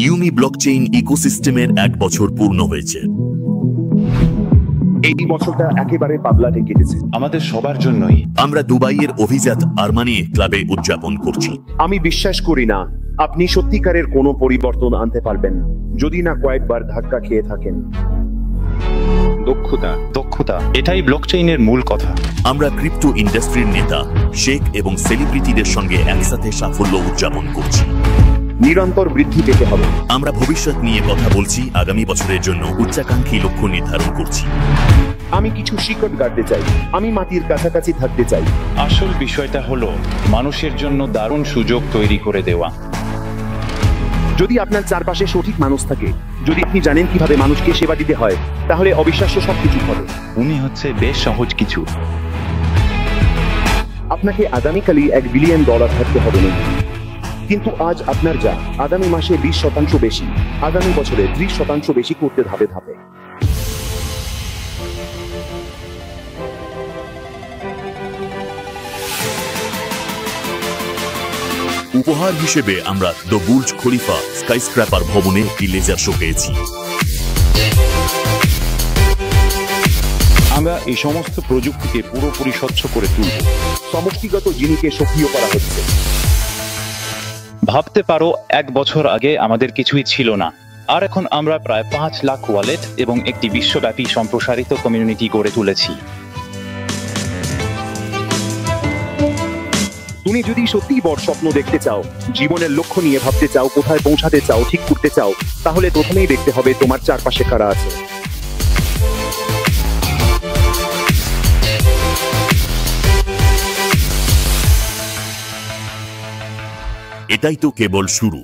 ইউমি blockchain ইকোসিস্টেমের 1 বছর পূর্ণ হয়েছে। এই বছরটা একেবারে পাগলাটে কেটেছে আমাদের সবার জন্যই। আমরা দুবাইয়ের অভিজাত আরমানি ক্লাবে উদযাপন করছি। আমি বিশ্বাস করি না আপনি সত্যিকারের কোনো পরিবর্তন আনতে পারবেন যদি না কয়েকবার ধাক্কা খেয়ে থাকেন। দক্ষতা এটাই ব্লকচেইনের মূল কথা। আমরা ক্রিপ্টো ইন্ডাস্ট্রির নেতা, শেখ এবং সেলিব্রিটিদের সঙ্গে একসাথে সাফল্য উদযাপন করছি। নিরন্তর বৃদ্ধি পেতে হবে। আমরা ভবিষ্যৎ নিয়ে কথা বলছি, আগামী বছরের জন্য উচ্চাকাঙ্ক্ষী লক্ষ্য নির্ধারণ করছি। আমি কিছু শিকড় গাড়তে চাই, আমি মাটির কাছাকাছি থাকতে চাই। আসল বিষয়টা হলো মানুষের জন্য দারুণ সুযোগ তৈরি করে দেওয়া। যদি আপনার চারপাশে সঠিক মানুষ থাকে, যদি আপনি জানেন কিভাবে মানুষকে সেবা দিতে হয়, তাহলে অবিশ্বাস্য সবকিছু হবে। উনি হচ্ছে বেশ সহজ কিছু। আপনাকে আগামীকালই $1 বিলিয়ন থাকতে হবে না, কিন্তু আজ আপনার যা আগামী মাসে 20% বেশি, আগামী বছরে 30% বেশি করতে ধাপে ধাপে। উপহার হিসেবে আমরা দ্য বুর্জ খলিফা স্কাইস্ক্র্যাপার ভবনে একটি লেজার শো পেয়েছি। আমরা এই সমস্ত প্রযুক্তিকে পুরোপুরি স্বচ্ছ করে তুলব। সমষ্টিগত জিনিসকে সক্রিয় করা হচ্ছে। ভাবতে পারো 1 বছর আগে আমাদের কিছুই ছিল না, আর এখন আমরা প্রায় 5 লাখ ওয়ালেট এবং একটি বিশ্বব্যাপী সম্প্রসারিত কমিউনিটি গড়ে তুলেছি। তুমি যদি সত্যিই বড় স্বপ্ন দেখতে চাও, জীবনের লক্ষ্য নিয়ে ভাবতে চাও, কোথায় পৌঁছাতে চাও, ঠিক করতে চাও, তাহলে প্রথমেই দেখতে হবে তোমার চারপাশে কারা আছে। এটাই তো কেবল শুরু।